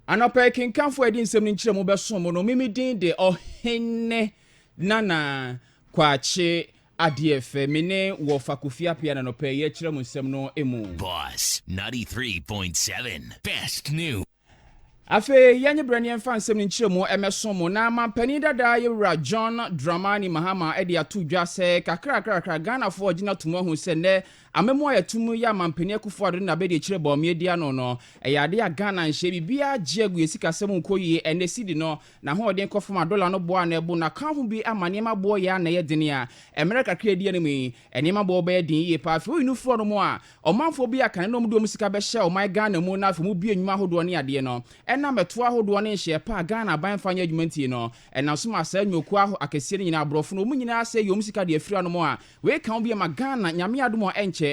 Anope kinkanfo edi nsem ni nkyere mo beso mo no mimi din de ohene nana kwache adefe mene wo fakufia pia na nope ye kyere mo nsem no emu. Boss 93.7 best new. Afe yanye brani emfa nsem ni nkyere mo emeso mo na mampani dada yewura John Dramani Mahama edi atudwa se kakra Ghana fo ogina tumo hu se ne amemo ayatumu ya mampani akufo ado na be de kyere bo media no eyade ya Ghana nhye bibia jiegu esika sem nkoyi ene sidi no na ho ode nkofo $1 no bo na ebu na kan ho bi amane ma bo ya na ye dene a America kredi ene mi ene ma bo be din ye pa afi oyinu fo no mo a omanfo bi aka ne no mu sika be hye o my Ghana mu na afi mu bi enwuma hodo ne ade no ena meto ahodo ne nhye pa Ghana ban fanya adwumanti no ena so ma sa nyoku aho akese nyina abrofo no mu nyina ase yom sika de afira no mo a we kan bi ma Ghana nyame adomo enche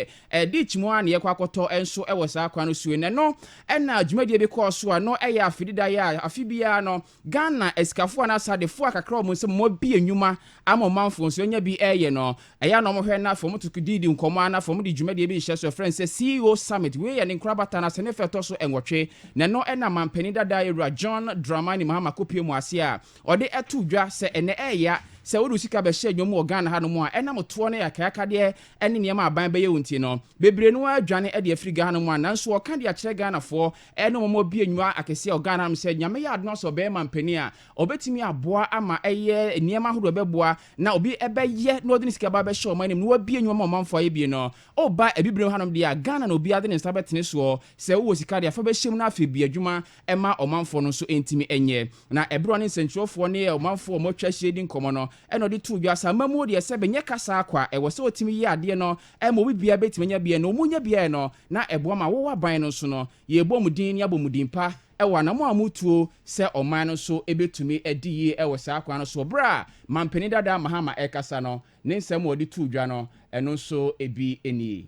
dich mo an ye kwakoto enso ewo sa kwa no suwe ne no ena adwumadi bi ko so a no eya afidida ya afibia no Ghana esikafo na sadefo akakra mo nsem mo bi enwuma ama manfo nso nya bi eye no eya no mo hwe na fo mo tukudidi nkomo na fo mo di dwumadi bi hye so friends say CEO Summit we ye ne nkrabata na sene feto so enwotwe ne no ena mampani dada yewura John Dramani Mahama kopie mu ase a ode etu dwa se ene eya se wodu sika be hye nwom o Ghana ha no mu a ena moto ne yakaka de ene niam aban be ye wonti no bebre no adwane e de afriga ha no mu a nanso o kan de akire Ghana fo ene mo bi enwa akese o Ghana am se nyame ya adno so be mampani a obetimi aboa ama eye niam ahodo be boa na obi ebe ye no de sika ba be hye o manim no bi enwa mo manfo ye bi no o ba ebibre ha no de a Ghana no bi ade ne nsa betene so se wo sika de afa be hyem na afi bi adwuma ema o manfo no so entimi enye na ebro ne sentrofo ne o manfo mo twa hye di nkomo no eno de tu dwasa mamu de se benye kasa akwa ewo se otimi ye ade no emo bibia betimi nya bia no munya bia no na ebo ma wo waban no so no ye bom din ne abom din pa ewa na mo amutuo se oman no so ebetumi ediye ewo sa akwa no so bra mampani dada Mahama ekasa no ne nsem wo de tu dwa no eno so ebi eni.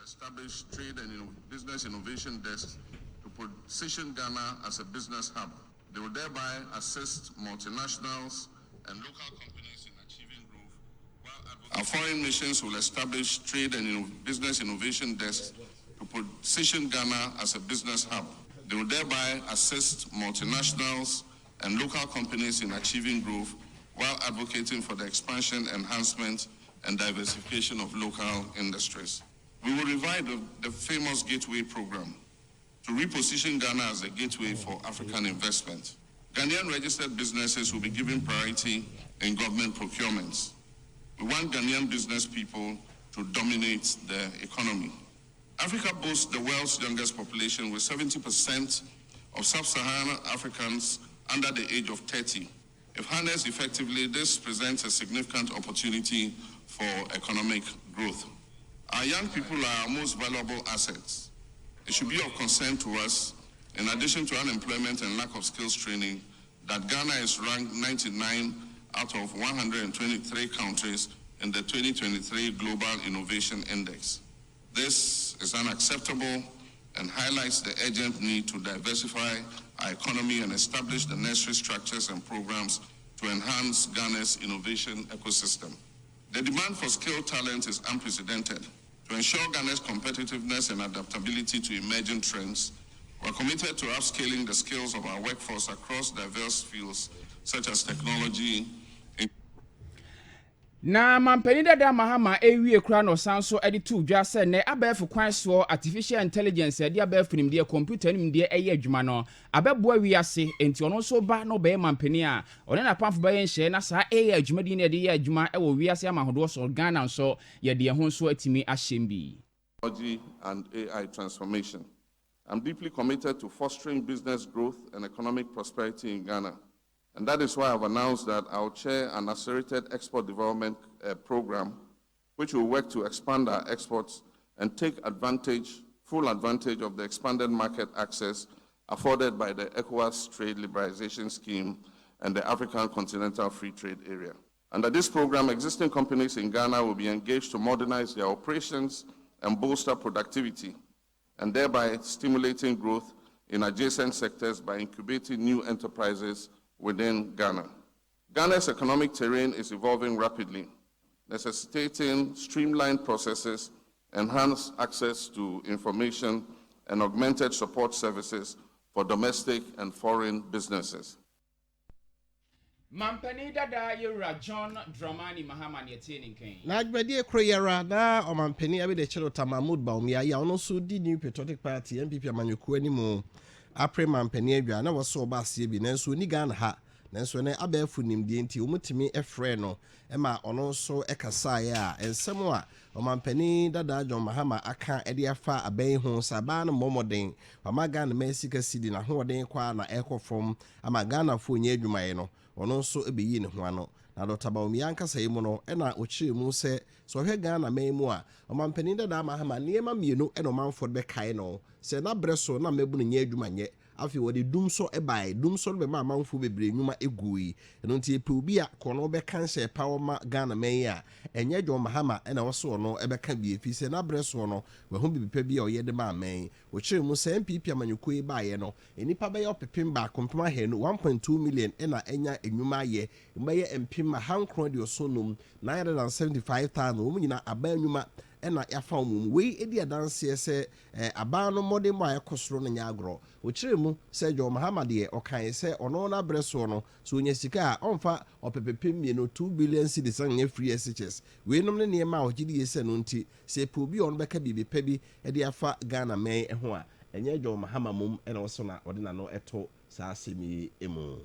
Establish trade and business innovation desks to position Ghana as a business hub. They will thereby assist multinationals and local companies in achieving growth. Our foreign missions will establish trade and business innovation desks to position Ghana as a business hub. They will thereby assist multinationals and local companies in achieving growth while advocating for the expansion, enhancement, and diversification of local industries. We will revive the famous Gateway program to reposition Ghana as a gateway for African investment. Ghanaian registered businesses will be given priority in government procurements. We want Ghanaian business people to dominate the economy. Africa boasts the world's youngest population, with 70% of sub-Saharan Africans under the age of 30. If harnessed effectively, this presents a significant opportunity for economic growth. Our young people are our most valuable assets. It should be of concern to us, in addition to unemployment and lack of skills training, that Ghana is ranked 99 out of 123 countries in the 2023 Global Innovation Index. This is unacceptable and highlights the urgent need to diversify our economy and establish the necessary structures and programs to enhance Ghana's innovation ecosystem. The demand for skilled talent is unprecedented. To ensure Ghana's competitiveness and adaptability to emerging trends, we're committed to upscaling the skills of our workforce across diverse fields such as technology. Na mampani dada Mahama ewie kura no sanso edi tu dwa se ne abefu kwan so artificial intelligence edi abefu nimde computer nimde eye adwuma no abebo awiase enti ono so ba no be mampani a one na pamfo ba yenhye na sa eye adwuma di ne de ye adwuma ewo wiase amahodo so Ghana so ye de ho so atimi ahyembi. Technology and AI transformation. I'm deeply committed to fostering business growth and economic prosperity in Ghana. And that is why I've announced that I'll chair an accelerated export development program, which will work to expand our exports and take full advantage of the expanded market access afforded by the ECOWAS Trade Liberalization Scheme and the African Continental Free Trade Area. Under this program, existing companies in Ghana will be engaged to modernize their operations and bolster productivity, and thereby stimulating growth in adjacent sectors by incubating new enterprises within Ghana. Ghana's economic terrain is evolving rapidly, necessitating streamlined processes enhance access to information, and augmented support services for domestic and foreign businesses. Mampani dada yura John Dramani Mahama Yetining King. Najbedi Kroyera, na or Mampani Abi de Chelota Mahmoud Baumia, ya also did New Patriotic Party, MPP Manuku anymore. Apre Mampani, na was so bassy, Nensu Nigan ha, Nensu ne Abefu Nimdi, Umutimi Efreno, Emma Onoso Ekasaya, and Samoa, or Mampani dada John Mahama, Aka Ediafa, Abe Hon Saban, Momodin, Amagan Messica City, na Horden Qua, na Echo from Amagana Funye Jumaeno. Ono so ebeyi ne ho ano na Dr. Baumia nkasa yi mu no na ochire mu se so hwe Ghana memu a omampani dada Mahama niema mienu na omanfo be kai no se na breso na mebu ne nya adwuma nye afi wode dum so ebai dum so be ma amanfo bebre nwuma egui eno nti epe obi a kono be kanse pawo ma Ghana men a enye John Mahama na woso no ebe ka bi efi se na breso no we ho bibipa bi a oyede ma men ochire mu se MPP amanyuko yi baaye no enipa be opepem ba kompema he no 1.2 million na enya enwuma ye mbaye mpema hankron de osonum 975,000 wo nyina aba enwuma ena yafa omum we edi adanse se aba no modern mo ayekosoro no nyagro ochire mu se John Mahama de okan se ono na breso no so onya sika a onfa opepepem mieno 2 billion cedis anya free SHS we nom ne niema ogidi yese no nti se pe obi on beka bibipa bi edi afa Ghana men ho a enye John Mahama mum ena wo so na ode na no eto sa asemi emu.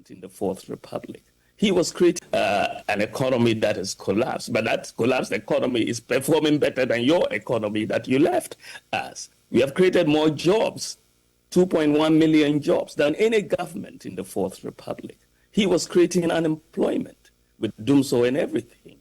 In the Fourth Republic. He was creating an economy that has collapsed, but that collapsed economy is performing better than your economy that you left us. We have created more jobs, 2.1 million jobs, than any government in the Fourth Republic. He was creating unemployment with Dumso and everything.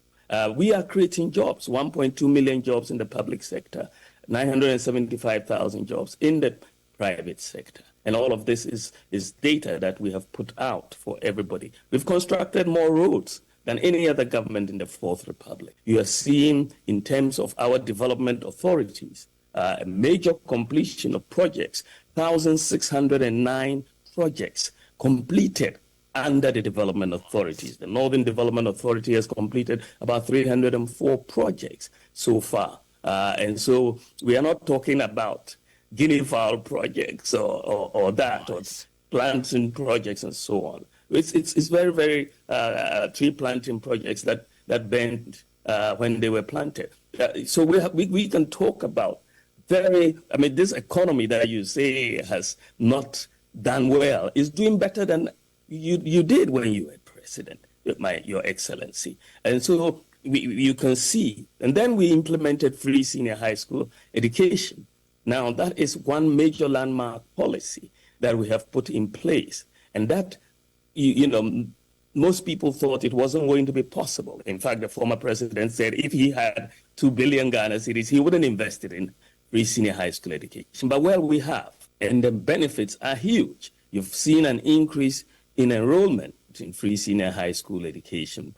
We are creating jobs, 1.2 million jobs in the public sector, 975,000 jobs in the private sector. And all of this is data that we have put out for everybody. We've constructed more roads than any other government in the Fourth Republic. You are seeing, in terms of our development authorities, a major completion of projects, 1,609 projects completed under the development authorities. The Northern Development Authority has completed about 304 projects so far. And so we are not talking about guinea fowl projects or that, or planting projects and so on. It's very, very tree planting projects that bent when they were planted. So we can talk about this economy that you say has not done well is doing better than you did when you were president, Your Excellency. And so you can see, and then we implemented free senior high school education. Now, that is one major landmark policy that we have put in place. And that, most people thought it wasn't going to be possible. In fact, the former president said if he had 2 billion Ghana cedis, he wouldn't invest it in free senior high school education. But, well, we have, and the benefits are huge. You've seen an increase in enrollment in free senior high school education.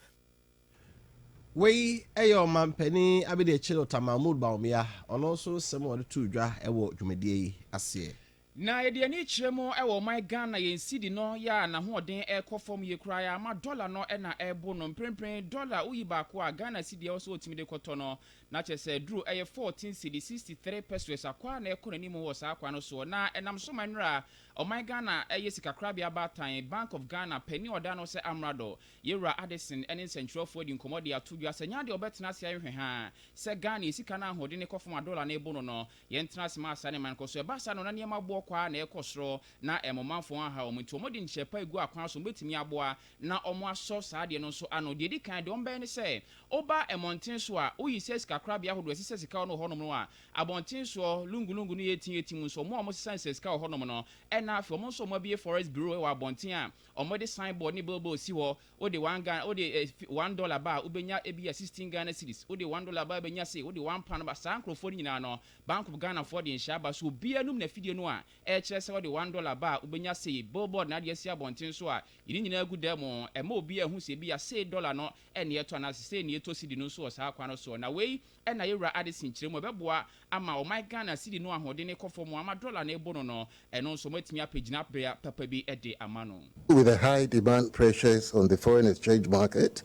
We ayo Mampani Abide Chelota Mahmoud Baumia on also some of the two dra ewo dwumedie ase. Na yede ani kyeremo ewo my Ghana yen sidi no ya na hoden ekofom ye kura ya ma dollar no na ebo no mprempren dollar uyi ba ko a Ghana sidi also otimide koto no na chese dru 14 cedi 63 pesos akwa na ekonani mu wo sa akwa no so na enam so manra o my Ghana sika krabia batan Bank of Ghana penny oda no se amrado yewra Addison ene central for the commodity atudwa senya de obetena se ahwe ha se Ghana sika na hoden ne kofom dollar na ebo no yentra se ma sane man ko so e ba sa no na niam abo kwa na ekosoro na emomanfo aha omuti omodi nchepa egu akwan so betimi aboa na omo aso saade no so ano de kan de ombe ne se oba emonten so a oyi sika krabia hodo sisa sika no honom no a abonten so lungulungu no yetin so mo sisa sika honom no ɛna afei ɔmo nso ɔmo abie forest bureau wɔ abɔnten a ɔmo de signboard ne billboard si hɔ wode $1 ba wobɛnya ebi 16 Ghana cedis wode $1 ba bɛnya se wode £1 ba saa nkrofo nyinaa no Bank of Ghana for the nhyia ba so bia num na fidie no a ɛkyerɛ sɛ wode $1 ba wobɛnya se billboard na de si abɔnten so a yini nyinaa gu dɛm ɛma obi ahu se bi say $1 no ɛne ɛtɔ na se ne ɛtɔ cedi no so saa kwa no so na wei ɛna yɛwura Addison kyerɛ mu ɛbɛboa ama o my Ghana cedi no ahode ne kɔfɔ mu ama $1 na ɛbɔ no ɛno nso matumi apagina bea papa bi ɛde ama no. With the high demand pressures on the foreign exchange market,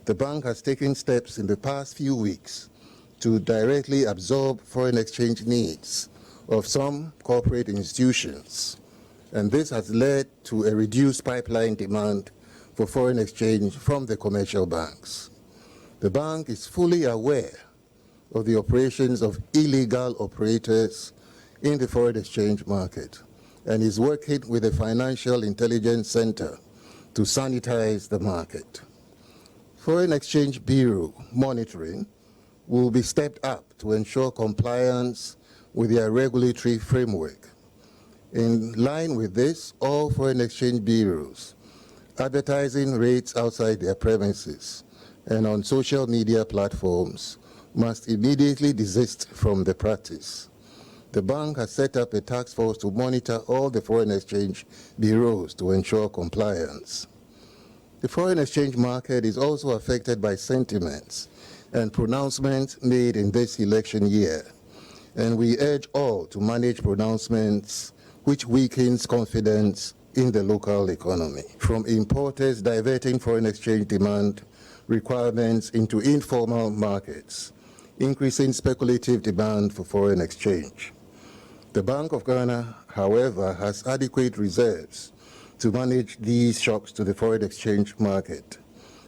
the bank has taken steps in the past few weeks to directly absorb foreign exchange needs of some corporate institutions, and this has led to a reduced pipeline demand for foreign exchange from the commercial banks. The bank is fully aware of the operations of illegal operators in the foreign exchange market and is working with the Financial Intelligence Center to sanitize the market. Foreign Exchange Bureau monitoring will be stepped up to ensure compliance with their regulatory framework. In line with this, all foreign exchange bureaus advertising rates outside their premises and on social media platforms must immediately desist from the practice. The bank has set up a task force to monitor all the foreign exchange bureaus to ensure compliance. The foreign exchange market is also affected by sentiments and pronouncements made in this election year, and we urge all to manage pronouncements which weakens confidence in the local economy. From importers diverting foreign exchange demand requirements into informal markets, increasing speculative demand for foreign exchange. The Bank of Ghana, however, has adequate reserves to manage these shocks to the foreign exchange market,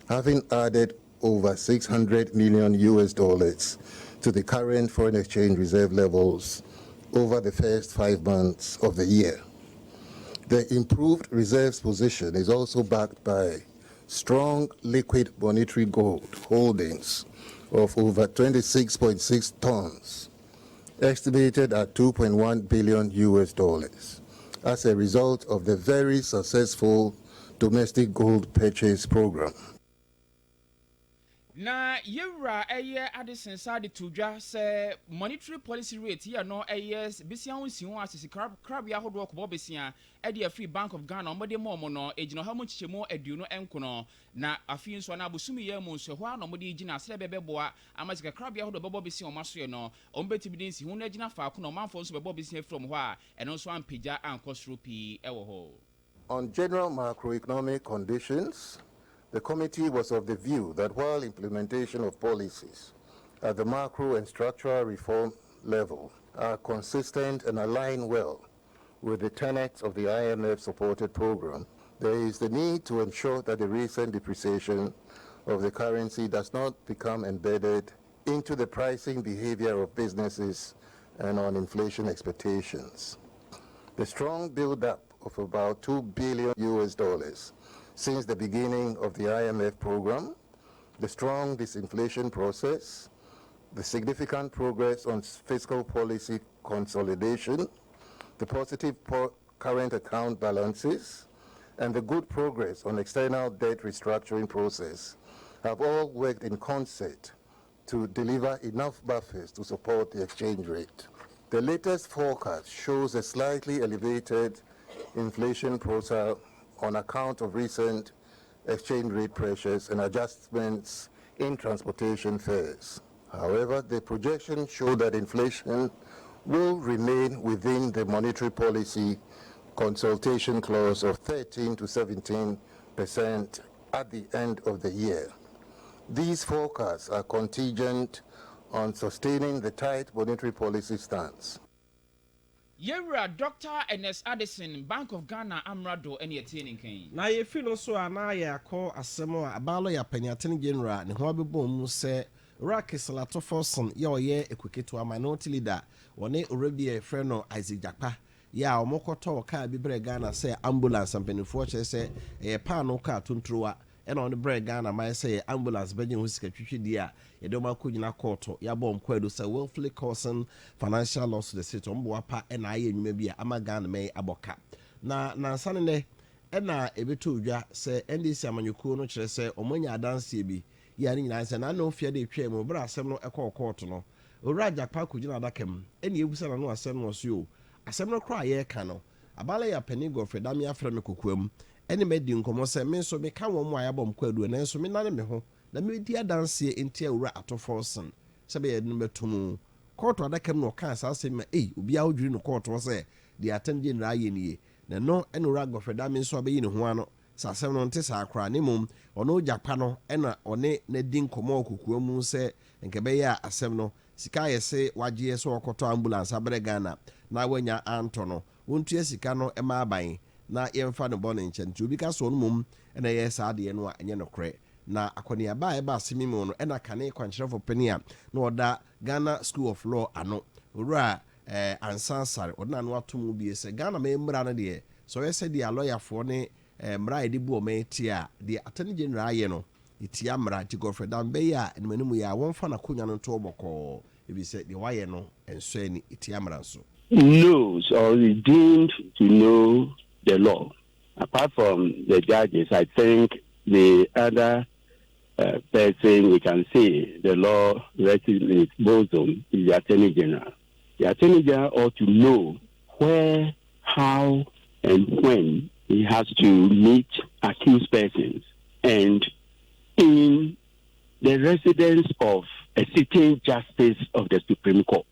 having added over $600 million to the current foreign exchange reserve levels over the first 5 months of the year. The improved reserves position is also backed by strong liquid monetary gold holdings of over 26.6 tons, estimated at $2.1 billion, as a result of the very successful domestic gold purchase program. Na yewra Addison side to just monetary policy rate here no bisia wonsi ho asisi crab ya hodo ko bobisia e free Bank of Ghana omode mo no ejino ha mo chichemo aduno enkono na afi nso na abusumi ye mu nso ho na omode ejina asre bebeboa amasika crab ya hodo bobisia omaso no ombeti bidinsi ho na ejina fa ko no manfo nso bebobisia from ho a eno nso ampagya ankosropi ewo ho. On general macroeconomic conditions, the committee was of the view that while implementation of policies at the macro and structural reform level are consistent and align well with the tenets of the IMF-supported program, there is the need to ensure that the recent depreciation of the currency does not become embedded into the pricing behavior of businesses and on inflation expectations. The strong build-up of about $2 billion since the beginning of the IMF program, the strong disinflation process, the significant progress on fiscal policy consolidation, the positive current account balances, and the good progress on external debt restructuring process have all worked in concert to deliver enough buffers to support the exchange rate. The latest forecast shows a slightly elevated inflation profile on account of recent exchange rate pressures and adjustments in transportation fares. However, the projections show that inflation will remain within the monetary policy consultation clause of 13 to 17% at the end of the year. These forecasts are contingent on sustaining the tight monetary policy stance. Yewra Dr. Ernest Addison, Bank of Ghana Amrado any attaining king. Na ye fi no so ana ya akọ asem a abalo ya panyatene general ne ho abebom mu se Rock Salato Forson ye oye ekweketo minority leader woni Arabia friend no Isaac Japa ya omokoto ka bi bre Ghana se ambulance ampenifo che se pa no ka tuntuwa ena on bre Ghana mai se ambulance benye ho sika twitwidi a ye de ma konyina court ya bom kwado se willfully causing financial loss to the state ombo apa ena aye nwuma bi a ama Ghana mai aboka na nansane ne ɛna ebeto dwa sɛ NDC amanyɔkuo no kyerɛ sɛ ɔmonya adanseɛ bi yɛ ne nyinaa sɛ na no fia de twɛ mu bra asɛm no ɛkɔ court no owura Japa kogina adakam ɛna ebusa na no asɛm no so yo asɛm no kora yɛ ka no abala ya pani Godfrey Dame afrɛ me kokoam ɛne madi nkɔmmɔ sɛ me nso meka wɔn mu a yɛabɔ mkɔ adu na nso me nane me ho na me di adanseɛ ntia owura atɔfɔsen sɛ bɛyɛ no bɛtum court adakam no ɔka saa asɛm ma obi a wodwiri no court wɔ sɛ de attorney general yɛ nie na no ɛna owura Godfrey Dame nso abɛyi ne ho ano sɛ asɛm no nte saa kora ne mom ɔno Japa no ɛna ɔne na di nkɔmmɔ kokoam mu sɛ nkɛbɛyɛ a asɛm no sika yɛ se wagye sɛ wɔkɔtɔ ambulance abere Ghana na wanya anto no wontua sika no ɛma aban na yɛmfa no bɔ ne nkyɛn nti obi ka so no mom ɛna yɛ saa deɛ no a ɛnyɛ no korɛ na akɔneaba a ɛba asɛmi mu no ɛna kane kwankyerɛfo pani a na ɔda Ghana School of Law ano owura Ansan Sare ɔde na no ato mu bie sɛ Ghana ma mmra no deɛ sɛ ɔyɛ sɛ deɛ alɔyafoɔ ne mmra yɛde bu ɔma ti a deɛ attorney general ayɛ no itia mmra ti Godfrey Dame bɛyɛ a animanimu yɛ a wɔmfa na konya no nto bɔkɔɔ ebi sɛ deɛ wayɛ no ɛnso ani itia mmra nso knows or is deemed to know the law. Apart from the judges, I think the other person we can say the law rests in its bosom is the Attorney General. The Attorney General ought to know where, how, and when he has to meet accused persons. And in the residence of a sitting justice of the Supreme Court.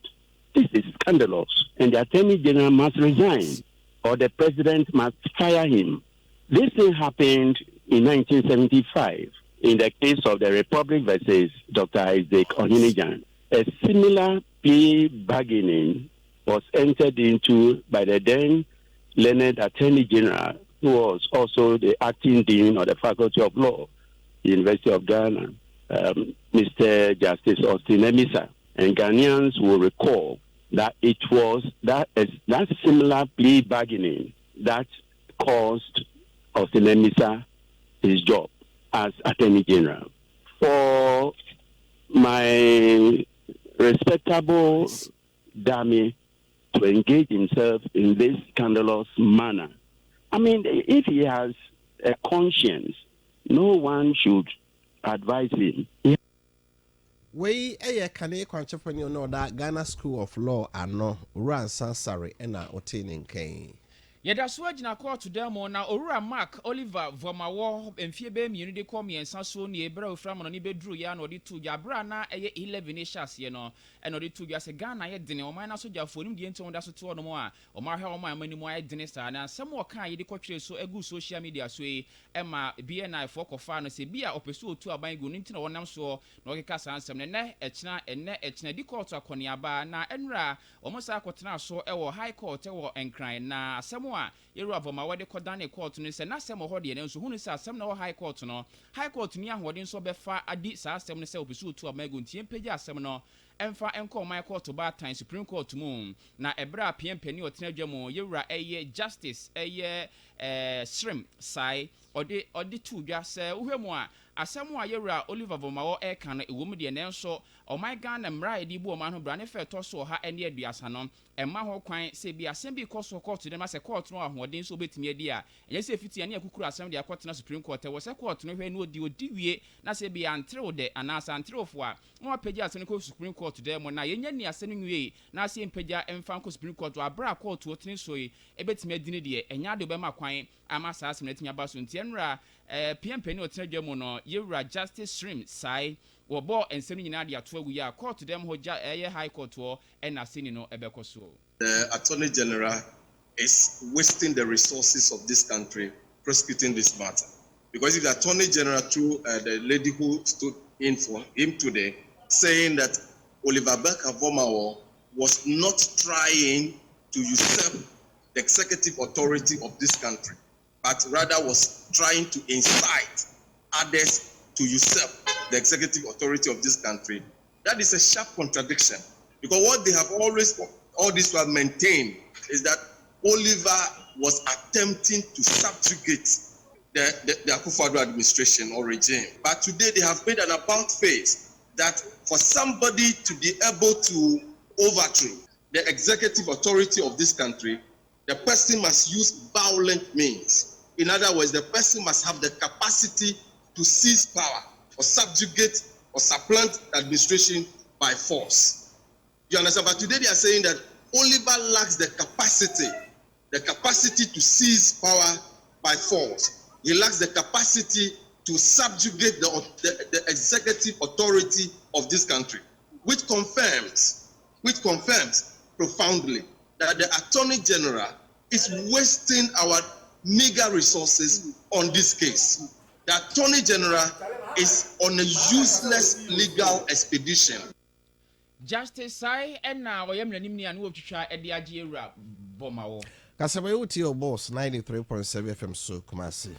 This is scandalous, and the Attorney General must resign, or the President must fire him. This thing happened in 1975 in the case of the Republic versus Dr. Isaac Ohinijan. A similar plea bargaining was entered into by the then learned Attorney General, who was also the acting dean of the Faculty of Law, University of Ghana, Mr. Justice Austin Emisa. And Ghanaians will recall that it was that similar plea bargaining that caused Austin Emisa his job as Attorney General. For my respectable Dame to engage himself in this scandalous manner, I mean, if he has a conscience, no one should advise him. Wei kane kwankyerɛfo ne no da Ghana School of Law ano Ansan Sare ena otene nkan yɛda so agyina court demo na owura Mark Oliver Vomawo mfie be mienu de kɔ miɛnsa so ne ebra ofra mo no ne beduru ya na ɔde to dwabra na ɛyɛ 11 ne hyase no ɛna ɔde to dwa sɛ Ghana yɛ dene ɔman na so gyafo nim de nti da so to no mo a ɔma hwɛ ɔman manimu ayɛ dene saa na asɛm ɔka yɛde kɔtwere so agu social media so yi ɛma BNI fo kɔfa no sɛ bia ɔpɛso otu aban gu no nti na wɔnam so na ɔkeka saa asɛm ne nɛ ɛkyena di court akɔneaba na ɛnra ɔmo saa akɔtena so ɛwɔ high court ɛwɔ Nkran na asɛm a yeru avoma wade kɔdane court no sɛ na asɛm hɔ de ne nso hunu sɛ asɛm na wɔ high court no ni ahoɔden nso bɛfa adi saa asɛm no sɛ opisu otu amago ntie mpagya asɛm no ɛmfa ɛnkɔ my court ba tan Supreme Court mu na ɛbra PMPani ɔtena dwa mu yewura ɛyɛ justice ɛyɛ Srim sai ɔde to dwa sɛ wohwɛ mu a asɛm a yewura Oliver Vomawo ɛka no ɛwɔ mu de ne nso ɔman Ghana mmra yɛde bu ɔman ho bra ne fɛ tɔ so ɔha ɛne aduasa no ɛma ho kwan sɛ bi asɛm bi kɔ so court dem asɛ court no ahoɔden so obetumi adi a ɛnyɛ sɛ fitia ne akukuru asɛm de akɔtena Supreme Court wɔ sɛ court no hwɛ no odi wie na sɛ bi antrew de anaasa antrewfo a wɔn apagya asɛm no kɔ Supreme Court dem na yɛnya ni asɛm no nwie na asɛ mpagya ɛmfa nkɔ Supreme Court abra court wotene so yi ebetumi adi ne de ɛnya de bɛma kwan ama saa asɛm no atumi aba so nti ɛnra PMPani ɔtena dwa mu no yewura Justice Srim sai wɔbɔ nsɛm nyinaa de ato agu ya court dem ho ɛyɛ high court hɔ ɛna sini no ɛbɛkɔ so. The Attorney General is wasting the resources of this country prosecuting this matter. Because if the Attorney General, through the lady who stood in for him today, saying that Oliver Vomawo was not trying to usurp the executive authority of this country, but rather was trying to incite others to usurp the executive authority of this country, that is a sharp contradiction. Because what they have always, all this will maintain, is that Oliver was attempting to subjugate the Akufo-Addo administration or regime. But today they have made an about face that for somebody to be able to overthrow the executive authority of this country, the person must use violent means. In other words, the person must have the capacity to seize power or subjugate or supplant the administration by force. You understand? But today they are saying that Oliver lacks the capacity to seize power by force. He lacks the capacity to subjugate the executive authority of this country, which confirms profoundly that the Attorney General is wasting our meager resources on this case. The Attorney General is on a useless legal expedition. Justice Sai and now I am Lanimni and Wotcha at the Agira Bomao. Kasabayo to your boss 93.7 FM so Kumasi.